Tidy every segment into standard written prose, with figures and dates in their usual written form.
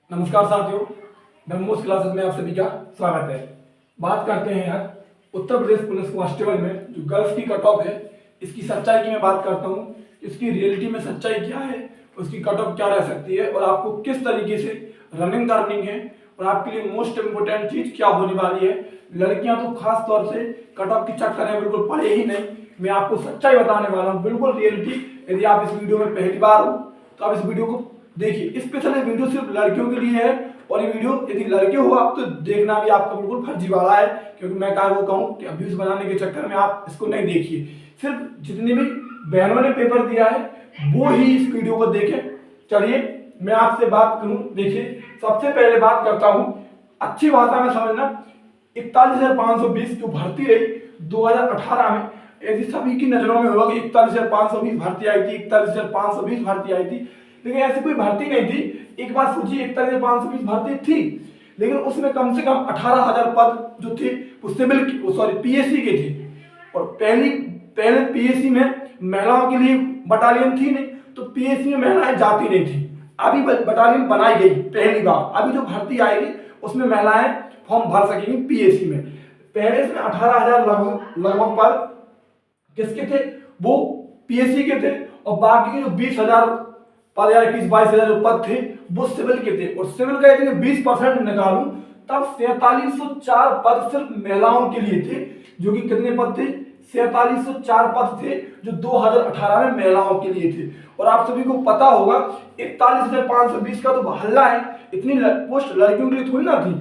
नमस्कार साथियों, ब्रह्मोस क्लासेस में आप सभी का स्वागत है। बात करते हैं आज उत्तर प्रदेश पुलिस कांस्टेबल में जो गर्ल्स की कट ऑफ है, इसकी सच्चाई की मैं बात करता हूँ। इसकी रियलिटी में सच्चाई क्या है, उसकी कट ऑफ क्या रह सकती है और आपको किस तरीके से रनिंग करनी है और आपके लिए मोस्ट इम्पोर्टेंट चीज क्या होने वाली है। लड़कियां तो खास तौर से कट ऑफ की चक्कर में बिल्कुल पड़े ही नहीं। मैं आपको सच्चाई बताने वाला हूँ, बिल्कुल रियलिटी। यदि आप इस वीडियो में पहली बार हो तो आप इस वीडियो को देखिए। स्पेशल ये वीडियो सिर्फ लड़कियों के लिए है और ये वीडियो यदि लड़के हो आप तो देखना भी आपका बिल्कुल फर्जी वाला है, क्योंकि मैं क्या वो कहूँ कि अब्यूज बनाने के चक्कर में आप इसको नहीं देखिए। सिर्फ जितनी भी बहनों ने पेपर दिया है वो ही इस वीडियो को देखें। चलिए मैं आपसे बात करूं। देखिए, सबसे पहले बात करता हूं, अच्छी भाषा में समझना। 41,520 जो भर्ती रही 2018 में, यदि सभी की नजरों में होगा कि 41,520 भर्ती आई थी, 41,520 भर्ती आई थी, लेकिन ऐसी कोई भर्ती नहीं थी। एक बात सोचिए, 41,520 भर्ती थी, लेकिन उसमें कम से कम 18,000 पद जो थे वो सिविल पीएससी के थे। और पहले पीएससी में महिलाओं के लिए बटालियन थी नहीं, तो पीएससी में महिलाएं जाती नहीं थी। अभी बटालियन बनाई गई पहली बार, अभी जो भर्ती आएगी उसमें महिलाएं फॉर्म भर सकेंगी पीएससी में। पहले इसमें 18,000 लगभग पद किसके थे, वो पीएससी के थे, और बाकी के जो 20,000 पद या 21-22,000 जो पद थे वो सिविल के थे। और सिविल का यदि 20% निकालूं तब 4704 पद सिर्फ महिलाओं के लिए थे, जो कि कितने पद थे, 4704 पद थे जो 2018 में महिलाओं के लिए थे। और आप सभी को पता होगा 41,520 का तो हल्ला है, इतनी पोस्ट लड़कियों के लिए थोड़ी ना थी,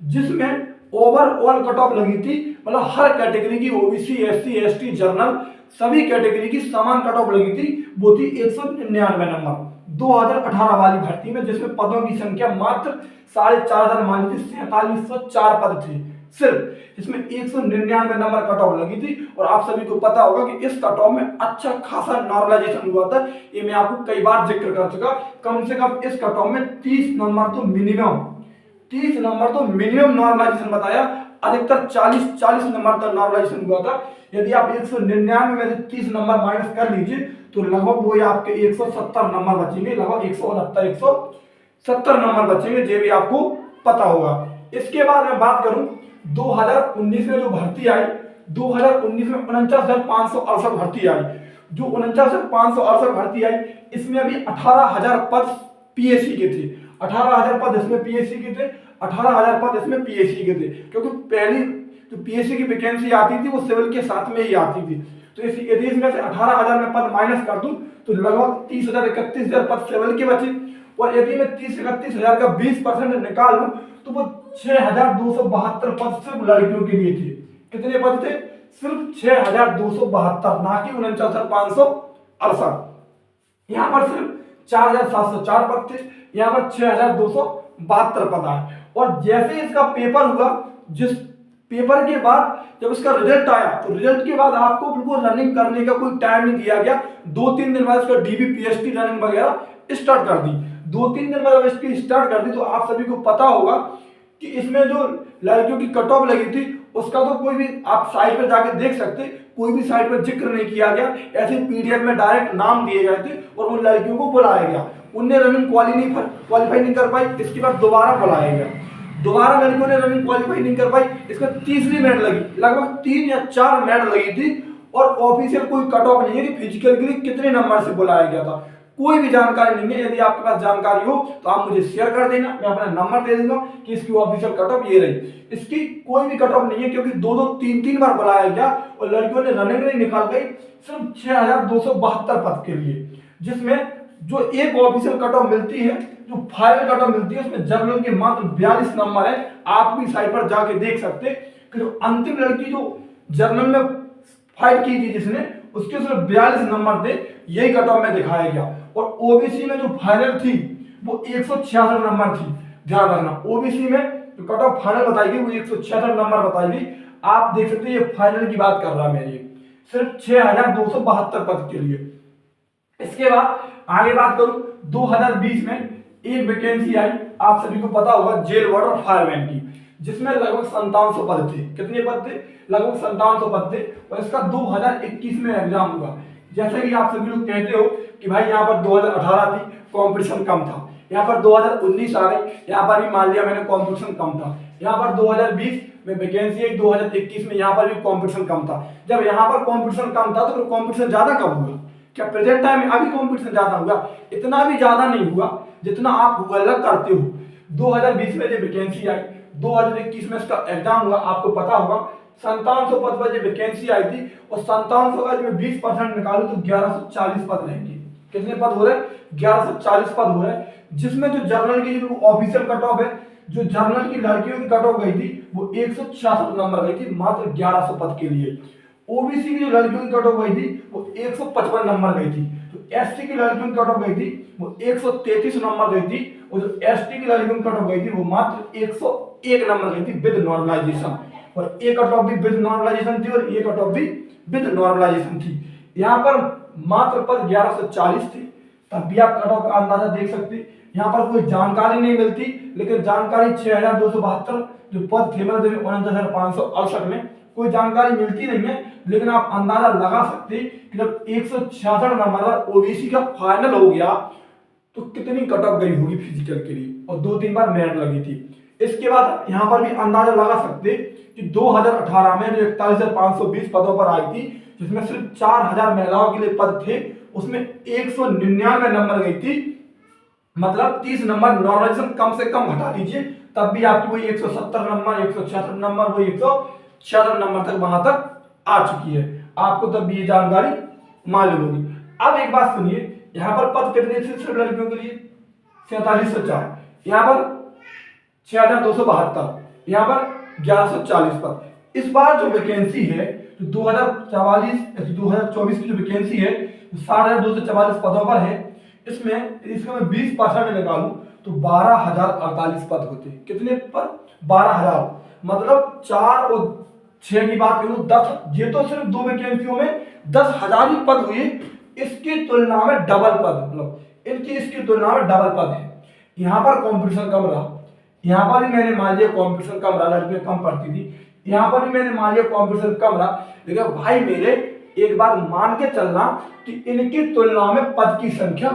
जिसमें ओवरऑल कट ऑफ लगी थी। मतलब हर कैटेगरी की, ओबीसी, एससी, एसटी, जनरल, सभी कैटेगरी की समान कट ऑफ लगी थी। वो थी 199 नंबर 2018 वाली भर्ती में, जिसमें पदों की संख्या मात्र 4,500 मान लीजिए 4704 पद थे सिर्फ। इसमें 199 नंबर कट ऑफ लगी थी। और आप सभी को पता होगा कि इस कट ऑफ में अच्छा खासा नॉर्मलाइजेशन हुआ था। ये मैं आपको कई बार जिक्र कर चुका। कम से कम इस कट ऑफ में 30 नंबर तो मिनिमम नॉर्मलाइजेशन बताया। अधिकतर 40 नंबर तक नॉर्मलाइजेशन हुआ था। यदि आप 199 में से 30 नंबर माइनस कर लीजिए तो लगभग वो आपके 170 नंबर बचेंगे, लगभग 170 नंबर बचेंगे, ये भी आपको पता होगा। इसके बाद मैं बात करूं 2019 में जो भर्ती आई, 2019 में 49,568 भर्ती आई। जो 49,568 भर्ती आई, इसमें अभी 18,000 पद पीएससी के थे। 18,000 पद इसमें पीएससी के थे, 18,000 पद इसमें पीएससी के थे, क्योंकि पहली जो पीएससी की वैकेंसी आती थी वो सिविल के साथ में ही आती थी। तो यदि इसमें से 18,000 में पद माइनस कर दूं तो लगभग 30,000 31,000 पद सिविल के बचे। और यदि मैं 30-31,000 का 20% निकालूं तो वो 6,272 पद सिर्फ लड़कियों के लिए थे। कितने पद थे, सिर्फ 6,272, ना कि 49,568। यहाँ पर सिर्फ 4,704 पद थे, यहाँ पर 6,272 पद आए। और जैसे इसका पेपर हुआ, जिस पेपर के बाद जब इसका रिजल्ट आया, तो रिजल्ट के बाद आपको बिल्कुल रनिंग करने का कोई टाइम नहीं दिया गया। 2-3 दिन बाद इसका डीबीपीएसटी रनिंग वगैरह स्टार्ट कर दी। 2-3 दिन बाद इसकी स्टार्ट कर दी तो आप सभी को पता होगा कि इसमें जो लड़कियों की कट ऑफ लगी थी उसका तो कोई भी आप साइट पर जाके देख सकते, कोई भी साइट पर जिक्र नहीं किया गया। ऐसे पीडीएफ में डायरेक्ट नाम दिए गए थे और उन लड़कियों को बुलाया गया। उनने रनिंग क्वालिफाई नहीं कर पाई, इसके बाद दोबारा बुलाया गया। दोबारा लड़कियों ने रनिंग क्वालिफाई नहीं कर पाई, इसमें तीसरी मेरिट लगी, लगभग 3 या 4 मेरिट लगी थी। और ऑफिशियल कोई कट ऑफ नहीं है कि फिजिकल के लिए कितने नंबर से बुलाया गया था, कोई भी जानकारी नहीं है। यदि आपके पास जानकारी हो तो आप मुझे शेयर कर देना, मैं अपना नंबर दे दूंगा कि इसकी ऑफिशियल कट ऑफ ये रही। इसकी कोई भी कट ऑफ नहीं है, क्योंकि 2-2, 3-3 बार बुलाया गया और लड़कियों ने रनिंग नहीं निकाल गई सिर्फ 6,272 पद के लिए। जिसमें जो एक ऑफिशियल कट ऑफ मिलती है, जो फाइनल कट ऑफ मिलती है, उसमें जनरल के मात्र 42 नंबर है। आप भी साइट पर जाके देख सकते कि जो अंतिम लड़की जो जनरल में फाइट की थी जिसने, उसके सिर्फ 42 नंबर थे, यही कट ऑफ में दिखाया गया। और ओबीसी में जो फाइनल थी वो 166 नंबर थी। ध्यान रखना, ओबीसी में जो कट ऑफ फाइनल बताई गई वो 166 नंबर बताई गई। आप देख सकते हैं ये फाइनल की बात कर रहा है मैं, ये सिर्फ 6,272 पद के लिए। इसके बाद आगे बात करूं 2020 में एक वैकेंसी आई, आप सभी को पता होगा, जेल वार्डन फायरमैन की, जिसमें लगभग 5700 पद थे। कितने पद थे, लगभग 5700 पद थे। और इसका 2021 में एग्जाम हुआ। जैसे कि आप सभी लोग कहते हो कि भाई यहाँ पर 2018 थी, कंपटीशन कम था, यहाँ पर 2019 आ गई, यहाँ पर भी मान लिया मैंने कंपटीशन कम था। यहाँ पर 2020 में वैकेंसी आई, 2021 में यहाँ पर भी कंपटीशन कम था। जब यहाँ पर कंपटीशन कम था तो फिर कंपटीशन ज्यादा कब हुआ? क्या प्रेजेंट टाइम में अभी कंपटीशन ज्यादा हुआ? इतना भी ज्यादा नहीं हुआ जितना आप गूगल करते हो। 2020 में जब वैकेंसी आई, 2021 में इसका एग्जाम हुआ, आपको पता होगा 5700 पद पर जब वैकेंसी आई थी और 5700 का जब 20% निकालू तो 1140 पद रहेंगे। कितने पद हो रहे हैं? 1140 पद हो रहे हैं, जिसमें जो जर्नल की जो ऑफिशियल कट ऑफ है, जो जर्नल की लड़कियों की कट ऑफ गई थी वो 166 नंबर गई थी मात्र 1100 पद के लिए। ओबीसी की जो लड़कियों की कट ऑफ गई थी वो 155 नंबर गई थी। तो एससी की लड़कियों की कट ऑफ गई थी वो 133 नंबर गई थी, और जो एसटी की लड़कियों की कट ऑफ गई थी वो मात्र 101 नंबर गई थी विद नॉर्मलाइजेशन। और एक कट ऑफ भी विद नॉर्मलाइजेशन थी और ये कट ऑफ भी विद नॉर्मलाइजेशन थी। यहाँ पर मात्र पद 1140 थे, तब भी आप कट ऑफ का अंदाजा देख सकते। यहाँ पर कोई जानकारी नहीं मिलती, लेकिन जानकारी 6272 जो पद थे मतलब 49,568 में कोई जानकारी मिलती नहीं है, लेकिन आप अंदाजा लगा सकते कि जब 166 नंबर ओबीसी का फाइनल हो गया तो कितनी कट ऑफ गई होगी फिजिकल के लिए, और 2-3 बार मेरिट लगी थी। इसके बाद यहाँ पर भी अंदाजा लगा सकते कि 2018 में जो 41,520 पदों पर आई थी, जिसमें सिर्फ 4000 महिलाओं के लिए पद थे, उसमें 199 नंबर गई थी, मतलब 30 नंबर नॉर्मलाइजेशन कम से कम हटा दीजिए, तब भी आपकी वही 170 नंबर, 166 नंबर, वही 166 नंबर तक वहां तक आ चुकी है। आपको तब भी ये जानकारी मालूम होगी। अब एक बात सुनिए, यहाँ पर पद कितने थे सिर्फ लड़कियों के लिए? 4704, यहाँ पर 6272, यहाँ पर 1140 पद। इस बार जो वैकेंसी है जो 2024 की जो वैकेंसी है 60,244 पदों पर है, इसमें मैं 20% निकालू तो 12,048 पद होते। कितने पद? 12,000, मतलब 4 और 6 की बात करूं 10, ये तो सिर्फ 2 वैकेंसियों में 10,000 ही पद हुए, इसकी तुलना में डबल पद, मतलब इनकी इसकी तुलना में डबल पद है। यहाँ पर कंपटीशन कम रहा, यहाँ पर भी मैंने मान लिया कंपटीशन कम रहा, लड़कियां कम पढ़ती थी, यहाँ पर भी मैंने मान लिया कंपटीशन कम रहा, लेकिन भाई मेरे एक बात मान के चलना कि इनकी तुलना में पद की संख्या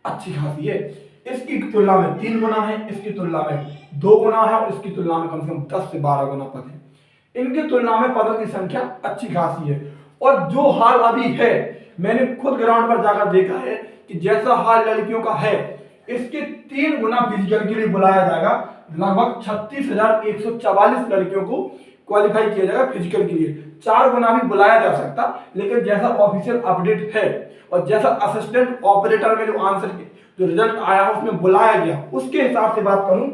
अच्छी खासी है। इसकी तुलना में 3 गुना है, इसकी तुलना में 2 गुना है, और इसकी तुलना में कम से कम 10 से 12 गुना पद है। इनकी तुलना में पदों की संख्या अच्छी खासी है। और जो हाल अभी है, मैंने खुद ग्राउंड पर जाकर देखा है कि जैसा हाल लड़कियों का है, इसके 3 गुना फिजिकल के लिए बुलाया जाएगा। लगभग 36,144 लड़कियों को क्वालिफाई किया जाएगा फिजिकल के लिए। 4 गुना भी बुलाया जा सकता, लेकिन जैसा ऑफिशियल अपडेट है और जैसा असिस्टेंट ऑपरेटर में जो आंसर जो रिजल्ट आया उसमें बुलाया गया, उसके हिसाब से बात करूं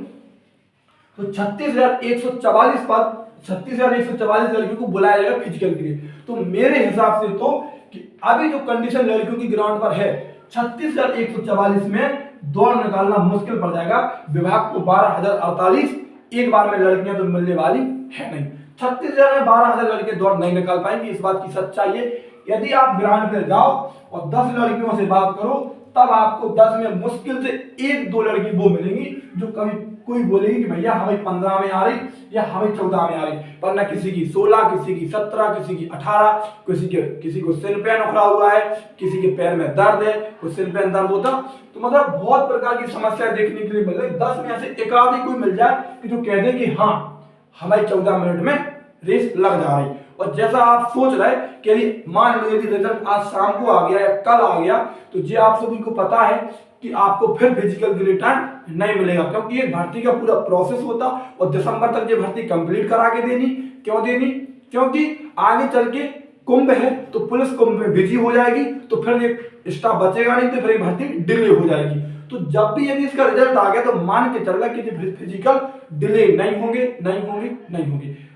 तो 36,144 पद, 36,144 लड़कियों को बुलाया जाएगा फिजिकल के लिए। तो मेरे हिसाब से तो कि अभी जो कंडीशन लड़कियों की ग्राउंड पर है, 36,144 में दौड़ निकालना मुश्किल पड़ जाएगा। विभाग को 12,048 एक बार में लड़कियां तो मिलने वाली है नहीं। 36,000 में 12,000 लड़के दौड़ नहीं निकाल पाएंगे, इस बात की सच्चाई है। यदि आप ग्राउंड पे जाओ और 10 लड़कियों से बात करो, तब आपको 10 में मुश्किल से 1-2 लड़की वो मिलेंगी जो कभी कोई बोलेगी कि भैया हमें 15 में आ रही या हमें 14 में आ रही, वरना किसी की 16, किसी की 17, किसी की 18, किसी को सिर पैन उखड़ा हुआ है, किसी के पैर में दर्द है, कोई सिर पैन दर्द होता। तो मतलब बहुत प्रकार की समस्या देखने के लिए मिल रही। 10 में से एक आदमी कोई मिल जाए कि जो कह दे कि हाँ हमारी 14 मिनट में रेस लग जा रही। और जैसा आप सोच रहे कि यदि मान लो यदि रिजल्ट आज शाम को आ गया या कल आ गया, तो ये आप सभी को पता है कि आपको फिर फिजिकल के लिए टाइम नहीं मिलेगा, क्योंकि ये भर्ती का पूरा प्रोसेस होता और दिसंबर तक ये भर्ती कंप्लीट करा के देनी। क्यों देनी? क्योंकि आगे चल के कुंभ है तो पुलिस कुंभ में बिजी हो जाएगी, तो फिर ये स्टाफ बचेगा नहीं, तो फिर ये भर्ती डिले हो जाएगी। तो जब भी यदि इसका रिजल्ट आ गया तो मान के चल रहा है कि फिजिकल डिले नहीं होंगे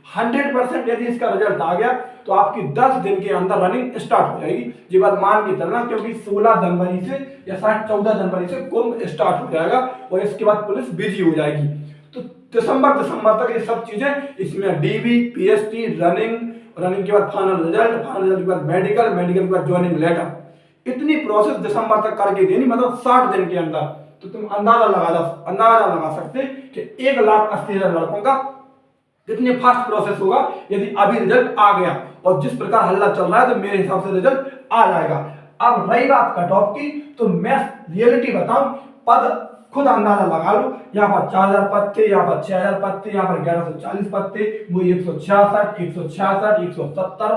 100% यदि इसका रिजल्ट आ गया तो आपकी 10 दिन के अंदर रनिंग स्टार्ट हो जाएगी। ये बात मान के चलना, क्योंकि 16 जनवरी से या शायद 14 जनवरी से कुंभ स्टार्ट हो जाएगा और इसके बाद पुलिस बिजी हो जाएगी। तो दिसंबर तक ये सब चीजें, इसमें डीबी, पीएसटी, रनिंग के बाद फाइनल रिजल्ट के बाद मेडिकल के बाद ज्वाइनिंग लेटर, इतनी प्रोसेस दिसंबर तक करके देनी, मतलब 60 दिन के अंदर। तो तुम अंदाजा लगा सकते कि 1,80,000 लड़कों का कितने फास्ट प्रोसेस होगा यदि अभी रिजल्ट आ गया। और जिस प्रकार हल्ला चल रहा है तो मेरे हिसाब से रिजल्ट आ जाएगा। अब रही बात कट ऑफ की, तो मैं रियलिटी बताऊं, पद खुद अंदाजा लगा लो। यहाँ पर 4000 पत्ते, यहाँ पर 6000 पत्ते, यहाँ पर 1140 पत्ते, वो 166, 166, 170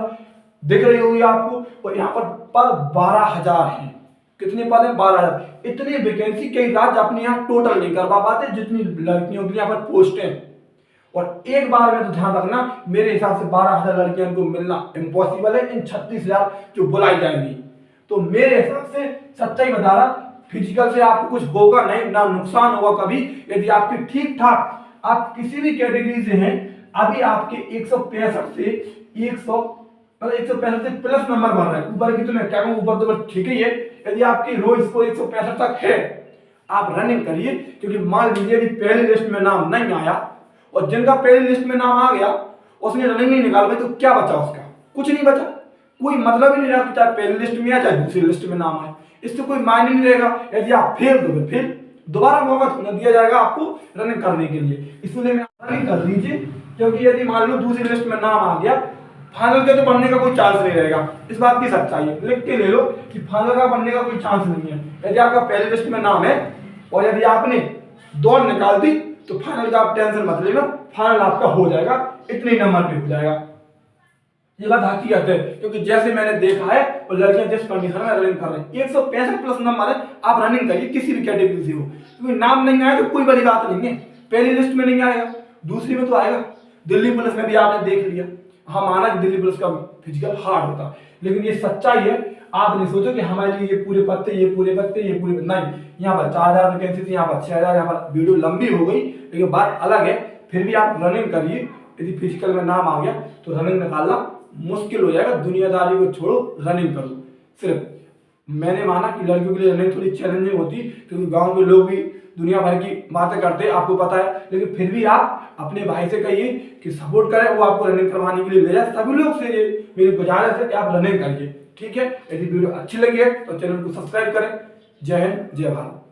दिख रही होगी आपको। और यहाँ पर 12,000 है। कितने पद है? 12,000। इतनी वैकेंसी कई राज्य अपने यहाँ टोटल नहीं करवा पाते जितनी लड़कियों के यहाँ पर पोस्टें हैं। और एक बार में तो ध्यान रखना, मेरे हिसाब से 12,000 लड़कियों को मिलना इम्पॉसिबल है इन 36,000 जो बुलाई जाएंगी। तो मेरे हिसाब से सच्चाई बता रहा, फिजिकल से आपको कुछ होगा नहीं, ना नुकसान होगा कभी। यदि आपके ठीक ठाक आप किसी भी कैटेगरी से हैं, अभी आपके 165 से 165 से प्लस नंबर बन रहा है। ऊपर की तो मैं क्या कहूँ, ऊपर तो बस ठीक ही है। यदि आपकी रो स्कोर 165 तक है, आप रनिंग करिए। क्योंकि मान लीजिए यदि पहली लिस्ट में नाम नहीं आया और जिनका पहली लिस्ट में नाम आ गया उसने रनिंग नहीं निकाल पाई, तो क्या बचा उसका? कुछ नहीं बचा। कोई मतलब ही नहीं रहा, चाहे पहली लिस्ट में आए चाहे दूसरी लिस्ट में नाम आए, इससे कोई मायने नहीं रहेगा। यदि आप फेल तो फिर दोबारा मौका न दिया जाएगा आपको रनिंग करने के लिए। इसलिए मैं रनिंग कर लीजिए। क्योंकि यदि मान लो दूसरी लिस्ट में नाम आ गया, फाइनल के तो बनने का कोई चांस नहीं रहेगा। इस बात की सच्चाई है, लिख के ले लो कि फाइनल का बनने का कोई चांस नहीं है। यदि आपका पहली लिस्ट में नाम है और यदि आपने दौड़ निकाल दी तो फाइनल का आप टेंशन मत लेना, फाइनल आपका हो जाएगा, इतने नंबर पे हो जाएगा। ये बात हकीकत है। क्योंकि जैसे मैंने देखा है और लड़कियां जिस कंडीशन में रनिंग कर रही हैं, 165 प्लस नंबर है, आप रनिंग करिए किसी भी कैटेगरी से हो। क्योंकि नाम नहीं आया तो कोई बड़ी बात नहीं है। पहली लिस्ट में नहीं आएगा, दूसरी में तो आएगा। दिल्ली पुलिस में भी आपने देख लिया, हाँ माना कि दिल्ली पुलिस का फिजिकल हार्ड होता, लेकिन ये सच्चाई है। आप नहीं सोचो कि हमारे लिए ये पूरे पत्ते, ये पूरे पत्ते, ये पूरे नहीं। यहाँ पर 4,000 वैकेंसी थी, यहाँ पर 6,000। यहाँ पर वीडियो लंबी हो गई, लेकिन बात अलग है। फिर भी आप रनिंग करिए। यदि फिजिकल में नाम आ गया तो रनिंग निकालना मुश्किल हो जाएगा। दुनियादारी को छोड़ो, रनिंग करो। सिर्फ मैंने माना कि लड़कियों के लिए रनिंग थोड़ी चैलेंजिंग होती, क्योंकि गांव के लोग भी दुनिया भर की बातें करते हैं, आपको पता है। लेकिन फिर भी आप अपने भाई से कहिए कि सपोर्ट करें, वो आपको रनिंग करवाने के लिए ले जाए। सभी लोग से ये मेरी गुजारिश है कि आप रनिंग करिए, ठीक है। यदि वीडियो अच्छी लगी है तो चैनल को सब्सक्राइब करें। जय हिंद, जय भारत।